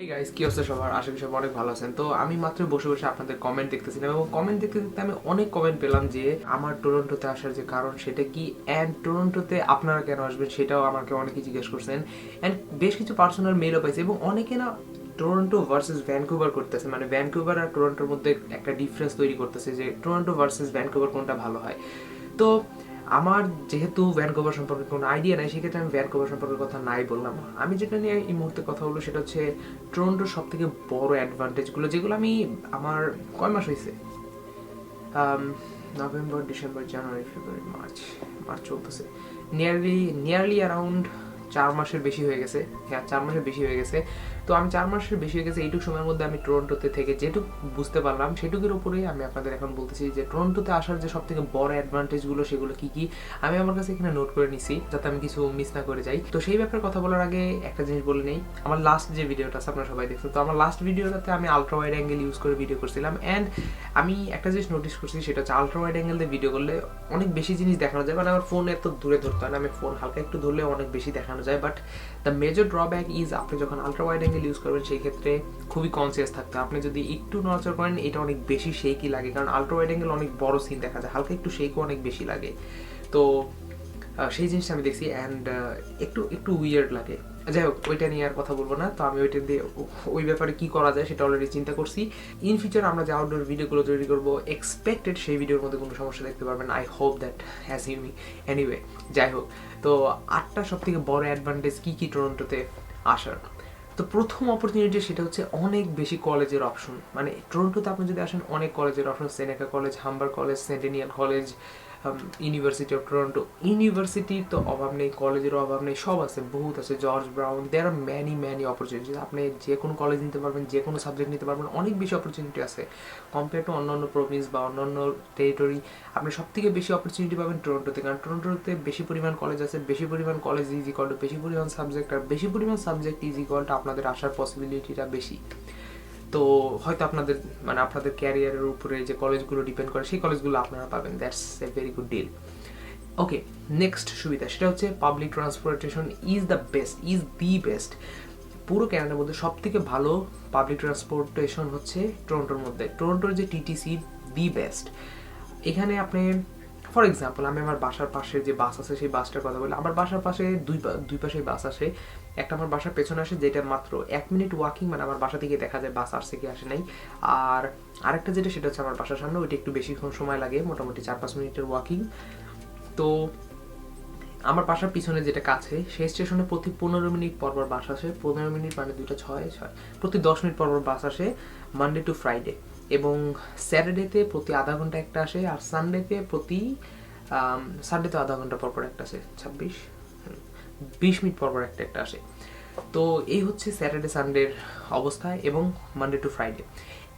এই গাইস কি অবস্থা সবার? আশা করি সবাই অনেক ভালো আছেন। তো আমি মাত্র বসে বসে আপনাদের কমেন্ট দেখতেছিলাম এবং কমেন্ট দেখতে দেখতে আমি অনেক কমেন্ট পেলাম যে আমার টরন্টোতে আসার যে কারণ সেটা কি, অ্যান্ড টরন্টোতে আপনারা কেন আসবেন সেটাও আমাকে অনেকে জিজ্ঞেস করছেন। অ্যান্ড বেশ কিছু পার্সোনাল মেলও পাইছে এবং অনেকে না টরন্টো ভার্সেস ভ্যানকুভার করতেছে, মানে ভ্যানকুভার আর টরন্টোর মধ্যে একটা ডিফারেন্স তৈরি করতেছে যে টরন্টো ভার্সেস ভ্যানকুভার কোনটা ভালো হয়। তো আমার যেহেতু ভ্যানকুভার সম্পর্কে কোনো আইডিয়া নাই, সেক্ষেত্রে আমি ভ্যানকুভার সম্পর্কে কথা নাই বললাম। আমি যেটা নিয়ে এই মুহূর্তে কথা বলবো সেটা হচ্ছে টরন্টোর সব থেকে বড় অ্যাডভান্টেজগুলো, যেগুলো আমি আমার কয় মাস হয়েছে, নভেম্বর, ডিসেম্বর, জানুয়ারি, ফেব্রুয়ারি, মার্চ, মার্চ চলতেছে, নিয়ারলি অ্যারাউন্ড 4 মাসের বেশি হয়ে গেছে। হ্যাঁ, 4 মাসের বেশি হয়ে গেছে। তো আমি 4 মাসের বেশি হয়ে গেছে, এইটুকু সময়ের মধ্যে আমি টরন্টোতে থেকে যেটুকু বুঝতে পারলাম সেটুকুর উপরেই আমি আপনাদের এখন বলতেছি যে টরন্টোতে আসার যে সব থেকে বড় অ্যাডভান্টেজগুলো সেগুলো কি কি আমি আমার কাছে এখানে নোট করে নিছি, যাতে আমি কিছু মিস না করে যাই। তো সেই ব্যাপারে কথা বলার আগে একটা জিনিস বলে নেই, আমার লাস্ট যে ভিডিওটা আছে আপনারা সবাই দেখছেন, তো আমার লাস্ট ভিডিওটাতে আমি আলট্রা ওয়াইড অ্যাঙ্গেল ইউজ করে ভিডিও করছিলাম। অ্যান্ড আমি একটা জিনিস নোটিস করছি, সেটা হচ্ছে আলট্রা ওয়াইড অ্যাঙ্গেল দিয়ে ভিডিও করলে অনেক বেশি জিনিস দেখানো যায়, মানে আমার ফোন এত দূরে ধরতে হয় না, আমি ফোন হালকা একটু ধরলে অনেক বেশি দেখানো যায়। But the major drawback is আপনি যখন আলট্রা ওয়াইড অ্যাঙ্গেল ইউজ করবেন সেই ক্ষেত্রে খুবই কনসিয়াস থাকতে হয়। আপনি যদি একটু নড়াচড়া করেন এটা অনেক বেশি শেকই লাগে, কারণ আলট্রা ওয়াইড অ্যাঙ্গেল অনেক বড় সিন দেখা যায়, হালকা একটু শেকও অনেক বেশি লাগে। তো সেই জিনিসটা আমি দেখছি, অ্যান্ড একটু একটু উইয়ার্ড লাগে। যাই হোক, ওইটা নিয়ে আর কথা বলবো না। তো আমি ওইটা দিয়ে ওই ব্যাপারে কি করা যায় সেটা অলরেডি চিন্তা করছি। ইন ফিউচার আমরা যে আউটডোর ভিডিওগুলো তৈরি করবো এক্সপেক্টেড সেই ভিডিওর মধ্যে কোনো সমস্যা দেখতে পারবেন, I hope that has you me. Anyway, যাই হোক, তো 8টা সব থেকে বড় অ্যাডভান্টেজ কী কী টরন্টোতে আসার। তো প্রথম অপরচুনিটি সেটা হচ্ছে অনেক বেশি কলেজের অপশন, মানে টরন্টোতে আপনি যদি আসেন অনেক কলেজের option, Seneca college, Humber college, Centennial college, university of Toronto, ইউনিভার্সিটির তো অভাব নেই, কলেজেরও অভাব নেই, সব আছে, বহুত আছে, George Brown, there are many opportunities. আপনি যে কোনো কলেজ নিতে পারবেন, যে কোনো সাবজেক্ট নিতে পারবেন, অনেক বেশি অপরচুনিটি আছে কম্পেয়ার টু অন্যান্য প্রভিন্স বা অন্যান্য টেরিটরি। আপনি সব থেকে বেশি অপরচুনিটি পাবেন টরন্টোতে, কারণ টরন্টোতে বেশি পরিমাণ কলেজ আছে, বেশি পরিমাণ কলেজ ইজ ইকুয়াল টু বেশি পরিমাণ সাবজেক্ট, আর বেশি পরিমাণ সাবজেক্ট ইজ ইকুয়াল টু আপনাদের আসার পসিবিলিটিটা বেশি। তো হয়তো আপনাদের মানে আপনাদের ক্যারিয়ারের উপরে যে কলেজগুলো ডিপেন্ড করে সেই কলেজগুলো আপনারা পাবেন, that's a very good deal. Okay, next সুবিধা সেটা হচ্ছে public transportation is the best. পুরো ক্যানাডার মধ্যে সব থেকে ভালো পাবলিক ট্রান্সপোর্টেশন হচ্ছে টরন্টোর মধ্যে। টরন্টোর যে টিটিসি দি বেস্ট। এখানে আপনি ফর এক্সাম্পল, আমি আমার বাসার পাশে যে বাস আছে সেই বাসটার কথা বলি। আমার বাসার পাশে দুই পাশে বাস আসে। একটা আমার বাসার পেছনে আসে, যেটা মাত্র 1 মিনিট ওয়াকিং, মানে আমার বাসা থেকে দেখা যায় বাস আসছে কি আসে নাই। আর আরেকটা যেটা সেটা হচ্ছে আমার বাসার সামনে, ওইটা একটু বেশিক্ষণ সময় লাগে, মোটামুটি 4-5 মিনিটের ওয়াকিং। তো আমার বাসার পিছনে যেটা কাছে, সেই স্টেশনে প্রতি 15 মিনিট পর বাস আসে। 15 মিনিট মানে 2টা 6, প্রতি 10 মিনিট পর বাস আসে, মানডে টু ফ্রাইডে। এবং স্যাটারডেতে প্রতি আধা ঘন্টা একটা আসে, আর সানডেতে সানডেতে আধা ঘন্টা পর একটা আসে, 20 মিনিট পর একটা আসে। তো এই হচ্ছে স্যাটারডে সানডের অবস্থা, এবং মানডে টু ফ্রাইডে।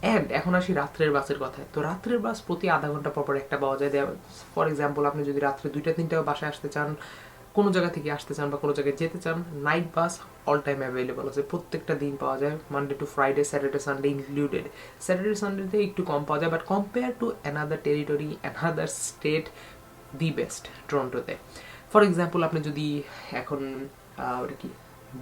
অ্যান্ড এখন আসি রাত্রের বাসের কথায়। তো রাত্রের বাস প্রতি আধা ঘন্টা পর একটা পাওয়া যায়। ফর এক্সাম্পল, আপনি যদি রাত্রে 2টা-3টা বাসায় আসতে চান, কোনো জায়গা থেকে আসতে চান বা কোনো জায়গায় যেতে চান, night bus all time available আছে, প্রত্যেকটা দিন পাওয়া যায়, Monday to Friday, Saturday Sunday included. Saturday সানডেতে একটু কম পাওয়া যায়, but compare to another territory, another state, the best টরন্টোতে। ফর এক্সাম্পল, আপনি যদি এখন ওটা কি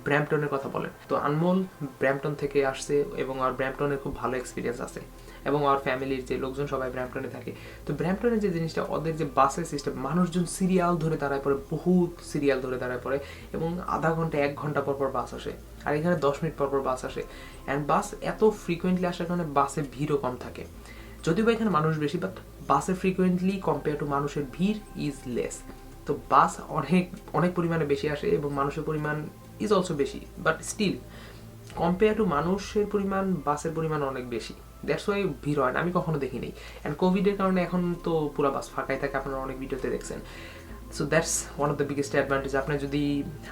ব্র্যাম্পটনের কথা বলেন, তো আনমোল ব্র্যাম্পটন থেকে আসছে এবং আর ব্র্যাম্পটনের খুব ভালো এক্সপিরিয়েন্স আছে, এবং আমার ফ্যামিলির যে লোকজন সবাই ব্র্যাম্পটনে থাকে। তো ব্র্যাম্পটনের যে জিনিসটা, ওদের যে বাসের সিস্টেম, মানুষজন সিরিয়াল ধরে দাঁড়ায় পড়ে, বহুত সিরিয়াল ধরে দাঁড়ায় পড়ে, এবং আধা ঘন্টা 1 ঘন্টা পর বাস আসে। আর এখানে 10 মিনিট পর বাস আসে। অ্যান্ড বাস এত ফ্রিকুয়েন্টলি আসার কারণে বাসে ভিড়ও কম থাকে, যদিও বা এখানে মানুষ বেশি, বাট বাসে ফ্রিকুয়েন্টলি কম্পেয়ার টু মানুষের ভিড় ইজ লেস। তো বাস অনেক অনেক পরিমাণে বেশি আসে এবং মানুষের পরিমাণ ইজ অলসো বেশি, বাট স্টিল কম্পেয়ার টু মানুষের পরিমাণ বাসের পরিমাণ অনেক বেশি, দ্যাটস ওয়াই ভিড় হয় না, আমি কখনো দেখিনি। অ্যান্ড কোভিডের কারণে এখন তো পুরো বাস ফাঁকাই থাকে, আপনারা অনেক ভিডিওতে দেখছেন। So that's one of the biggest advantage. আপনি যদি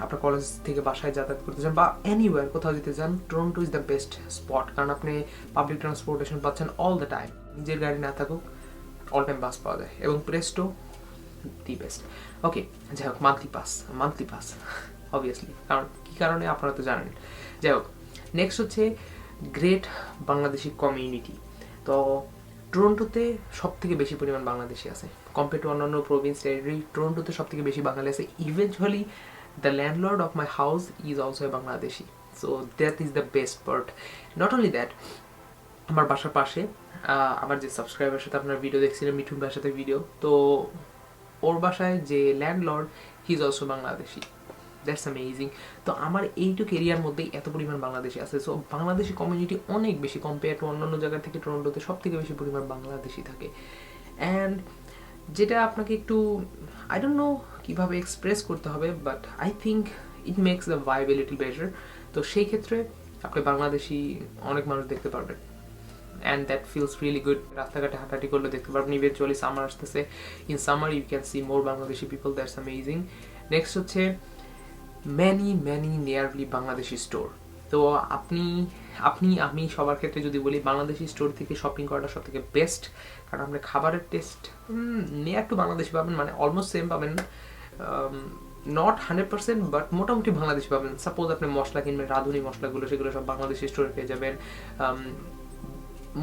আপনার কলেজ থেকে বাসায় যাতায়াত করতে চান বা এনিওয়ার কোথাও যেতে চান, Toronto is the best spot, কারণ আপনি পাবলিক ট্রান্সপোর্টেশন পাচ্ছেন অল দ্য টাইম, নিজের গাড়ি না থাকুক অল টাইম বাস পাওয়া যায়, এবং প্রেস্টো দি বেস্ট। ওকে, যাই হোক, মান্থলি পাস অবভিয়াসলি, কারণ কী কারণে আপনারা তো জানেন। যাই হোক, নেক্সট হচ্ছে গ্রেট বাংলাদেশি কমিউনিটি। তো টরন্টোতে সব থেকে বেশি পরিমাণ বাংলাদেশি আছে কম্পেয়ার টু অন্যান্য প্রভিন্স টেরিটরি। টরন্টোতে সব থেকে বেশি বাঙালি আছে। Eventually the landlord of my house is also a Bangladeshi, so that is the best part. Not only that, আমার বাসার পাশে আমার যে সাবস্ক্রাইবার সাথে আপনার ভিডিও দেখছিলেন, মিঠুন ভাইয়ের সাথে ভিডিও, তো ওর বাসায় যে landlord he is also Bangladeshi. That's amazing. তো আমার এইটুকু এরিয়ার মধ্যেই এত পরিমাণ বাংলাদেশি আছে। সো বাংলাদেশি কমিউনিটি অনেক বেশি কম্পেয়ার টু অন্যান্য জায়গা থেকে টরন্টোতে সব থেকে বেশি পরিমাণ বাংলাদেশি থাকে। অ্যান্ড যেটা আপনাকে একটু আই ডোন্ট নো কীভাবে এক্সপ্রেস করতে হবে, but I think it makes the vibe a little better. তো সেই ক্ষেত্রে আপনি বাংলাদেশি অনেক মানুষ দেখতে পারবেন, and that feels really good. রাস্তাঘাটে হাঁটাহাঁটি করলে দেখতে পারবেন। ইভেনচুয়ালি সামার আসতেছে, in summer you can see more Bangladeshi people, that's amazing. Next হচ্ছে ম্যানি নিয়ারলি বাংলাদেশি স্টোর। তো আমি সবার ক্ষেত্রে যদি বলি, বাংলাদেশি স্টোর থেকে শপিং করাটা সব থেকে বেস্ট, কারণ আপনি খাবারের টেস্ট নিয়ার টু বাংলাদেশি পাবেন, মানে অলমোস্ট সেম পাবেন, নট 100% বাট মোটামুটি বাংলাদেশি পাবেন। সাপোজ আপনি মশলা কিনবেন, রাঁধুনি মশলাগুলো, সেগুলো সব বাংলাদেশি স্টোরে পেয়ে যাবেন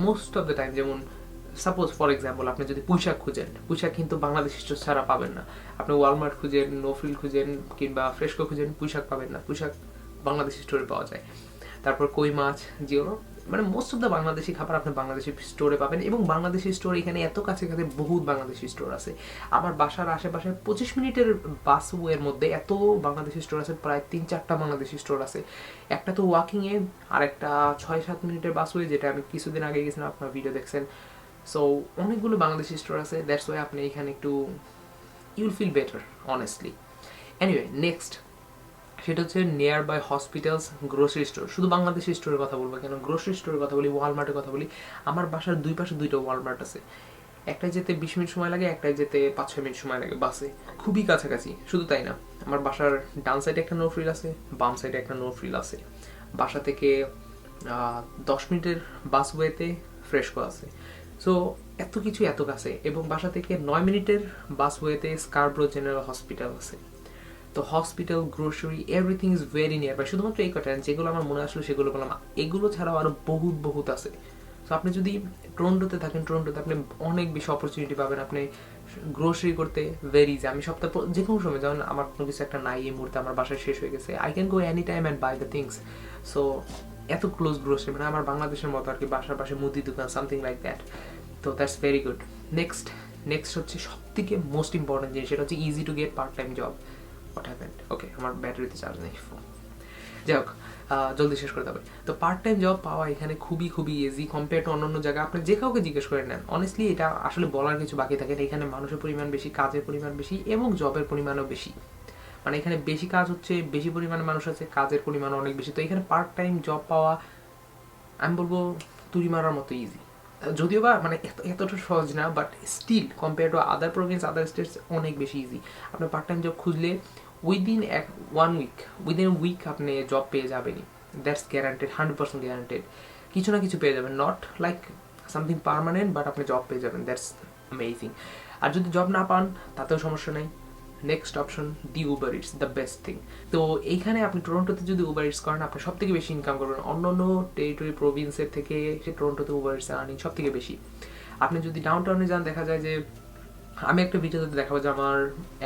মোস্ট অফ দ্য টাইম। যেমন সাপোজ ফর এক্সাম্পল, আপনি যদি পুঁইশাক খুঁজেন, পুঁইশাক কিন্তু বাংলাদেশি স্টোর ছাড়া পাবেন না। আপনি ওয়ালমার্ট খুঁজেন, নোফ্রিল খুঁজেন, কিংবা ফ্রেশকো খুঁজেন, পুঁইশাক পাবেন না। পুঁইশাক বাংলাদেশি স্টোরে পাওয়া যায়। তারপর কই মাছ, যেগুলো মানে মোস্ট অফ দ্য বাংলাদেশি খাবার আপনি বাংলাদেশি স্টোরে পাবেন। এবং বাংলাদেশি স্টোর এখানে এত কাছে কাছে বহুত বাংলাদেশি স্টোর আছে। আমার বাসার আশেপাশে 25 মিনিটের বাস ওয়ের মধ্যে এত বাংলাদেশি স্টোর আছে, প্রায় 3-4টা বাংলাদেশি স্টোর আছে। একটা তো ওয়াকিংয়ে, আর একটা 6-7 মিনিটের বাস ওয়ে, যেটা আমি কিছুদিন আগে গেছিলাম, আপনার ভিডিও দেখছেন। সো অনেকগুলো বাংলাদেশি স্টোর আছে, দ্যাটস ওয়াই আপনি এখানে একটু you'll feel better honestly. Anyway, next সেটা হচ্ছে nearby hospitals, grocery store. শুধু বাংলাদেশি স্টোরের কথা বলবো কেন, গ্রোসারি স্টোরের কথা বলি, ওয়ালমার্টের কথা বলি। আমার বাসার দুই পাশে 2টা ওয়ালমার্ট আছে। একটাই যেতে 20 মিনিট সময় লাগে, একটাই যেতে 5-6 মিনিট সময় লাগে বাসে, খুবই কাছাকাছি। শুধু তাই না, আমার বাসার ডান সাইডে একটা নো ফ্রিল আছে, বাম সাইডে একটা নো ফ্রিল আছে। বাসা থেকে 10 মিনিটের বাস ওয়েতে ফ্রেশকো আছে। সো এত কিছু এত কাছে। এবং বাসা থেকে 9 মিনিটের বাস ওয়েতে স্কারব্রো জেনারেল হসপিটাল আছে। তো hospital, grocery, everything is very nearby. শুধুমাত্র এই কটা যেগুলো আমার মনে আসলো সেগুলো বললাম, এগুলো ছাড়াও আরও বহুত আছে। তো আপনি যদি টরন্টোতে থাকেন, টরন্টোতে আপনি অনেক বেশি অপরচুনিটি পাবেন। আপনি গ্রোসারি করতে ভেরি ইজি। আমি সপ্তাহে যে কোনো সময়, যেমন আমার কোনো কিছু একটা নাই এই মুহূর্তে, আমার বাসায় শেষ হয়ে গেছে, I can go any time and buy the things. So এত ক্লোজ গ্রোসারি, মানে আমার বাংলাদেশের মতো আর কি, বাসার পাশে মুদি দোকান, সামথিং লাইক দ্যাট। তো দ্যাটস ভেরি গুড। নেক্সট হচ্ছে সব থেকে মোস্ট ইম্পর্টেন্ট জিনিস, সেটা হচ্ছে easy to get part time job. What happened? Okay, আমার ব্যাটারিতে চার্জ নেই, যাই হোক, জলদি শেষ করতে হবে। তো পার্ট টাইম জব পাওয়া এখানে খুবই ইজি কম্পেয়ার টু অন্যান্য জায়গায়। আপনি যে কাউকে জিজ্ঞেস করে নেন, অনেস্টলি এটা আসলে বলার কিছু বাকি থাকে না। এখানে মানুষের পরিমাণ বেশি, কাজের পরিমাণ বেশি, এবং জবের পরিমাণও বেশি। মানে এখানে বেশি কাজ হচ্ছে, বেশি পরিমাণে মানুষ আছে, কাজের পরিমাণ অনেক বেশি। তো এখানে পার্ট টাইম জব পাওয়া আমি বলবো তুড়ি মারার মতো ইজি। যদিও বা মানে এতটা সহজ না, but still compare to other province, other states অনেক বেশি ইজি। আপনি পার্ট টাইম জব খুঁজলে উইদিন উইক আপনি জব পেয়ে যাবেনই। That's guaranteed, 100% guaranteed. কিছু না কিছু পেয়ে যাবেন, not like something permanent, but আপনি জব পেয়ে যাবেন। That's amazing. আর যদি জব না পান তাতেও সমস্যা নেই। Next option, the Uber it's, the best thing. তো এইখানে আপনি টরন্টোতে যদি উবার ইটস করেন, আপনি সব থেকে বেশি ইনকাম করবেন। অন্য টেরিটরি প্রভিন্সের থেকে টরন্টোতে উবার ইটস আর্নিং সব থেকে বেশি। আপনি যদি ডাউন টাউনে যান, দেখা যায় যে আমি একটা ভিডিওতে দেখাবো যে আমার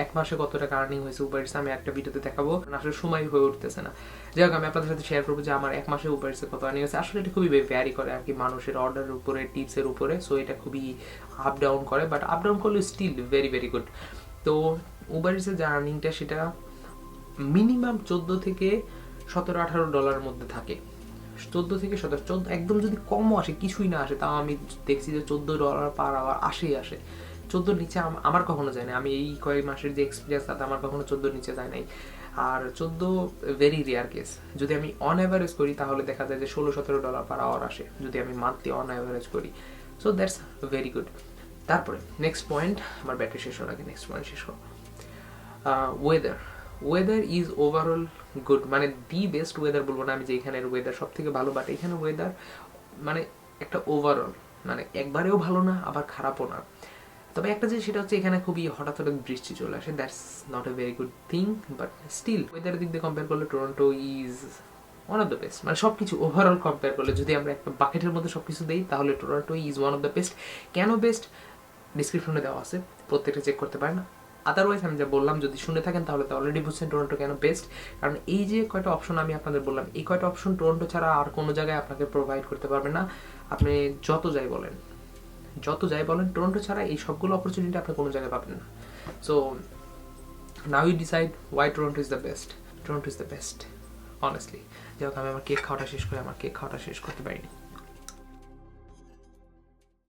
1 মাসে কত টাকা আর্নিং হয়েছে উবার ইটসে। আমি একটা ভিডিওতে দেখাবো, আসলে সময় হয়ে উঠতেছে না। যাই হোক, আমি আপনাদের সাথে শেয়ার করবো যে আমার 1 মাসে উবার ইটসে কত আর্নিং হয়েছে। আসলে এটা খুবই ভ্যারি করে আর কি, মানুষের অর্ডারের উপরে, টিপসের উপরে। সো এটা খুবই আপ ডাউন করে, বাট আপ ডাউন করলে স্টিল ভেরি গুড। তো উবার ইটসের যে আর্নিংটা, সেটা মিনিমাম 14 থেকে 17-18 ডলারের মধ্যে থাকে। 14 থেকে 17, একদম যদি কমও আসে, কিছুই না আসে, তাও আমি দেখছি যে $14 পার আওয়ার আসে। 14 নিচে আমার কখনো যায় না। আমি এই কয়েক মাসের যে এক্সপিরিয়েন্স, তাতে আমার কখনো 14 নিচে যায় নাই। আর 14 ভেরি রেয়ার কেস। যদি আমি অন অ্যাভারেজ করি, তাহলে দেখা যায় যে $16-17 পার আওয়ার আসে, যদি আমি মান্থলি অন অ্যাভারেজ করি। So that's very good. তারপরে নেক্সট পয়েন্ট, আমার ব্যাটারি শেষ হওয়ার আগে নেক্সট পয়েন্ট শেষ করো। Weather is overall good. মানে দি বেস্ট ওয়েদার বলবো না আমি যে এখানের ওয়েদার সব থেকে ভালো, বাট এখানে ওয়েদার মানে একটা ওভারঅল, মানে একবারেও ভালো না, আবার খারাপও না। তবে একটা জিনিস, সেটা হচ্ছে এখানে খুবই হঠাৎ বৃষ্টি চলে আসে। That's not a very good thing, but still ওয়েদারের দিক দিয়ে কম্পেয়ার করলে Toronto is one of the best. মানে সব কিছু ওভারঅল কম্পেয়ার করলে, যদি আমরা একটা বাকেটের মধ্যে সব কিছু দিই, তাহলে Toronto is one of the best. কেন বেস্ট? ডিসক্রিপশনে দেওয়া আছে, প্রত্যেকটা চেক করতে পারেন। আদারওয়াইজ আমি যা বললাম যদি শুনে থাকেন তাহলে তো অলরেডি বুঝছেন টরন্টো কেন বেস্ট, কারণ এই যে কয়টা অপশন আমি আপনাদের বললাম এই কয়টা অপশন টরন্টো ছাড়া আর কোনো জায়গায় আপনাকে প্রোভাইড করতে পারবে না। আপনি যত যাই বলেন টরন্টো ছাড়া এই সবগুলো অপরচুনিটি আপনি কোনো জায়গায় পাবেন না। So now you decide why Toronto is the best, honestly. যাই হোক, আমি আমার কেক খাওয়াটা শেষ করতে পারিনি।